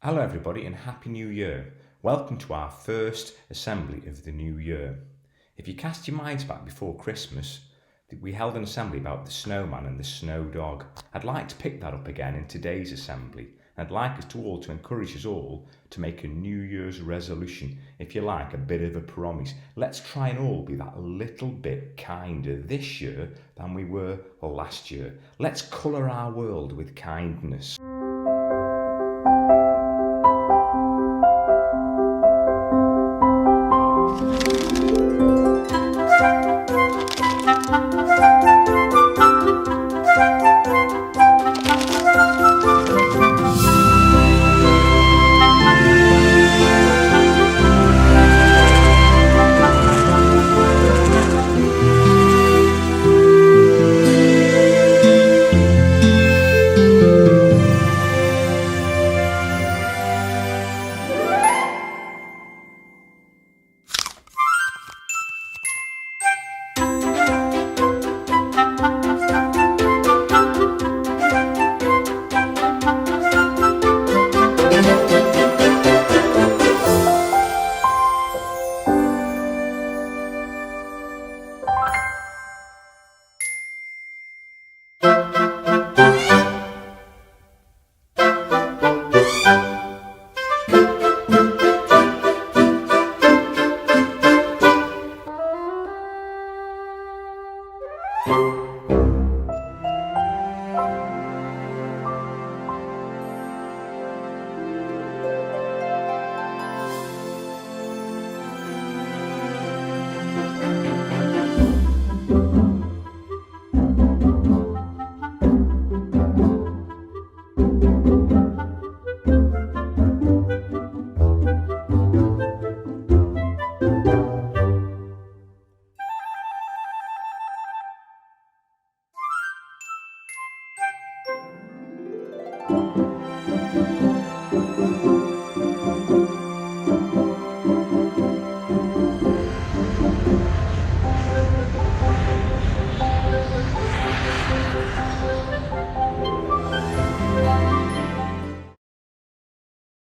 Hello everybody and Happy New Year. Welcome to our first assembly of the new year. If you cast your minds back before Christmas, we held an assembly about the snowman and the snow dog. I'd like to pick that up again in today's assembly. I'd like us to encourage us all to make a New Year's resolution, if you like, a bit of a promise. Let's try and all be that little bit kinder this year than we were last year. Let's colour our world with kindness.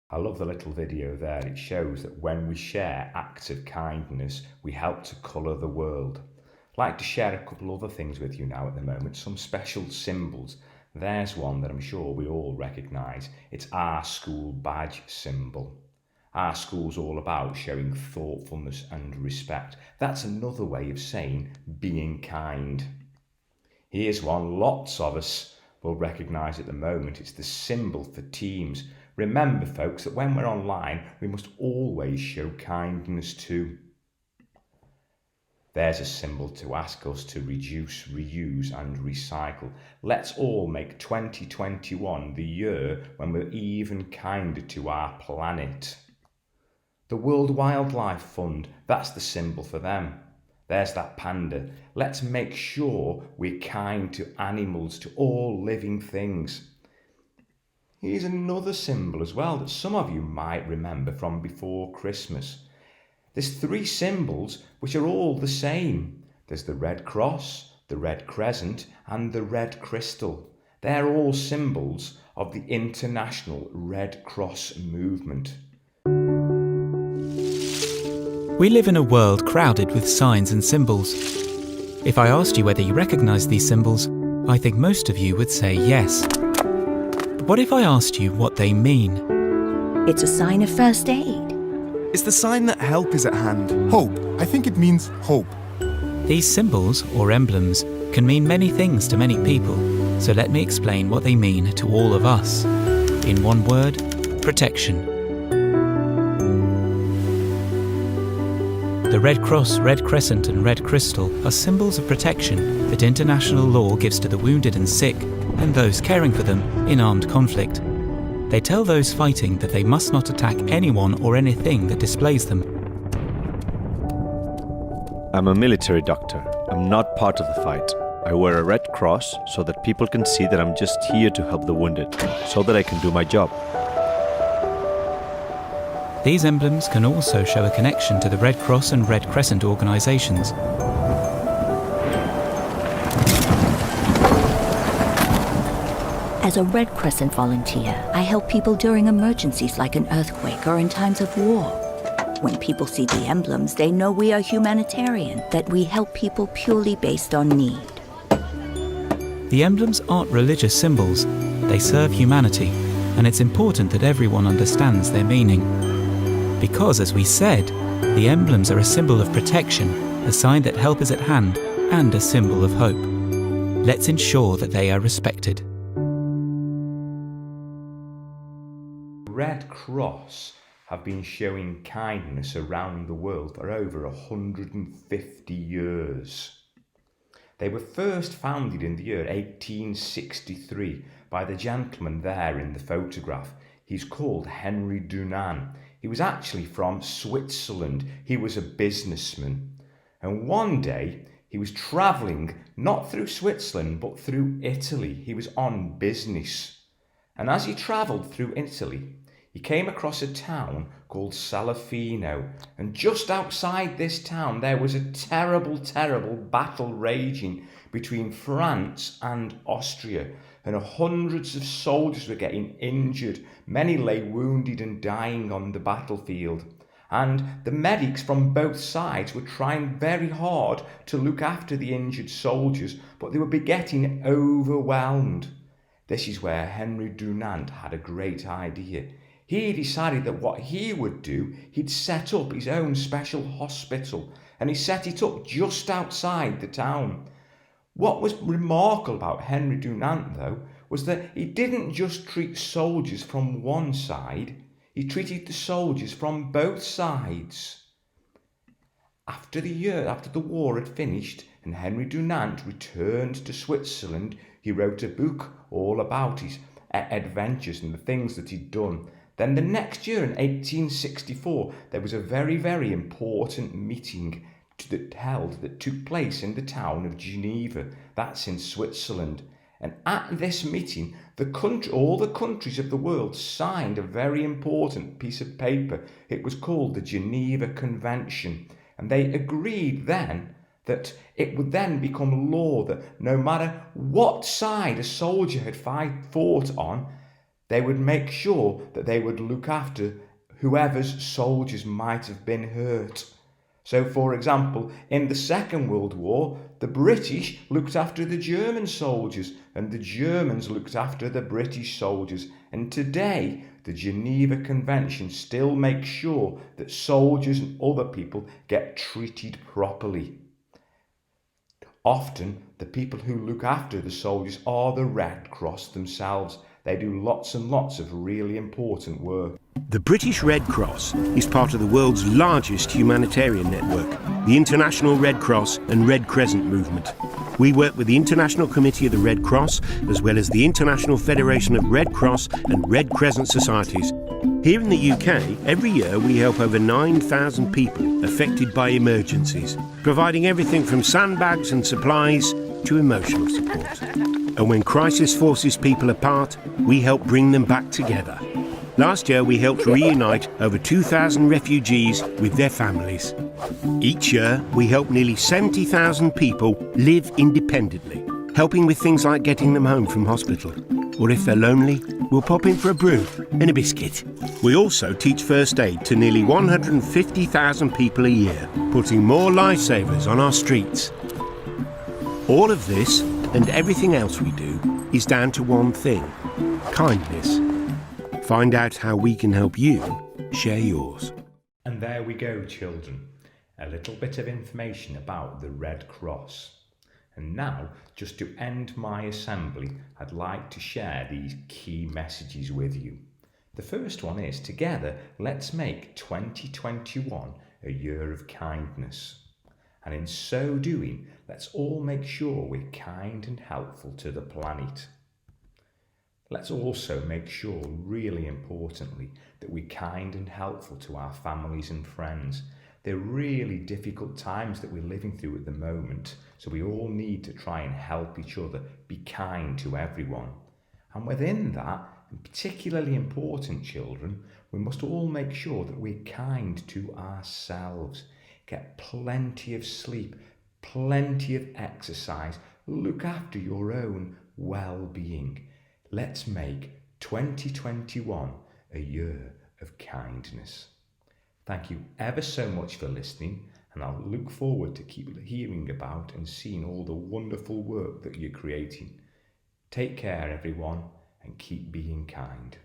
I love the little video there. It shows that when we share acts of kindness, we help to colour the world. I'd like to share a couple other things with you now at the moment, some special symbols. There's one that I'm sure we all recognise. It's our school badge symbol. Our school's all about showing thoughtfulness and respect. That's another way of saying being kind. Here's one lots of us will recognise at the moment. It's the symbol for Teams. Remember, folks, that when we're online, we must always show kindness too. There's a symbol to ask us to reduce, reuse and recycle. Let's all make 2021 the year when we're even kinder to our planet. The World Wildlife Fund, that's the symbol for them. There's that panda. Let's make sure we're kind to animals, to all living things. Here's another symbol as well that some of you might remember from before Christmas. There's three symbols which are all the same. There's the Red Cross, the Red Crescent and the Red Crystal. They're all symbols of the International Red Cross movement. We live in a world crowded with signs and symbols. If I asked you whether you recognise these symbols, I think most of you would say yes. But what if I asked you what they mean? It's a sign of first aid. It's the sign that help is at hand. Hope. I think it means hope. These symbols, or emblems, can mean many things to many people, so let me explain what they mean to all of us. In one word, protection. The Red Cross, Red Crescent and Red Crystal are symbols of protection that international law gives to the wounded and sick and those caring for them in armed conflict. They tell those fighting that they must not attack anyone or anything that displays them. I'm a military doctor. I'm not part of the fight. I wear a red cross so that people can see that I'm just here to help the wounded, so that I can do my job. These emblems can also show a connection to the Red Cross and Red Crescent organisations. As As a Red Crescent volunteer, I help people during emergencies like an earthquake or in times of war. When people see the emblems, they know we are humanitarian, that we help people purely based on need. The emblems aren't religious symbols, they serve humanity, and it's important that everyone understands their meaning. Because, as we said, the emblems are a symbol of protection, a sign that help is at hand, and a symbol of hope. Let's ensure that they are respected. Red Cross have been showing kindness around the world for over 150 years. They were first founded in the year 1863 by the gentleman there in the photograph. He's called Henry Dunant. He was actually from Switzerland. He was a businessman. And one day he was travelling not through Switzerland but through Italy. He was on business. And as he travelled through Italy, he came across a town called Salafino, and just outside this town there was a terrible, terrible battle raging between France and Austria, and hundreds of soldiers were getting injured. Many lay wounded and dying on the battlefield, and the medics from both sides were trying very hard to look after the injured soldiers, but they were getting overwhelmed. This is where Henry Dunant had a great idea. He decided that what he would do, he'd set up his own special hospital, and he set it up just outside the town. What was remarkable about Henry Dunant, though, was that he didn't just treat soldiers from one side, he treated the soldiers from both sides. After the war had finished and Henry Dunant returned to Switzerland, he wrote a book all about his adventures and the things that he'd done. Then the next year, in 1864, there was a very, very important meeting that took place in the town of Geneva. That's in Switzerland. And at this meeting, all the countries of the world signed a very important piece of paper. It was called the Geneva Convention. And they agreed then that it would then become law that no matter what side a soldier had fought on, they would make sure that they would look after whoever's soldiers might have been hurt. So, for example, in the Second World War, the British looked after the German soldiers and the Germans looked after the British soldiers. And today, the Geneva Convention still makes sure that soldiers and other people get treated properly. Often, the people who look after the soldiers are the Red Cross themselves. They do lots and lots of really important work. The British Red Cross is part of the world's largest humanitarian network, the International Red Cross and Red Crescent movement. We work with the International Committee of the Red Cross, as well as the International Federation of Red Cross and Red Crescent Societies. Here in the UK, every year we help over 9,000 people affected by emergencies, providing everything from sandbags and supplies to emotional support. And when crisis forces people apart, we help bring them back together. Last year we helped reunite over 2,000 refugees with their families. Each year we help nearly 70,000 people live independently, helping with things like getting them home from hospital. Or if they're lonely, we'll pop in for a brew and a biscuit. We also teach first aid to nearly 150,000 people a year, putting more lifesavers on our streets. All of this and everything else we do is down to one thing: kindness. Find out how we can help you share yours. And there we go, children. A little bit of information about the Red Cross. And now, just to end my assembly, I'd like to share these key messages with you. The first one is, together, let's make 2021 a year of kindness. And in so doing, let's all make sure we're kind and helpful to the planet. Let's also make sure, really importantly, that we're kind and helpful to our families and friends. They're really difficult times that we're living through at the moment, so we all need to try and help each other, be kind to everyone. And within that, and particularly important, children, we must all make sure that we're kind to ourselves. Get plenty of sleep, plenty of exercise, look after your own well-being. Let's make 2021 a year of kindness. Thank you ever so much for listening, and I'll look forward to keep hearing about and seeing all the wonderful work that you're creating. Take care, everyone, and keep being kind.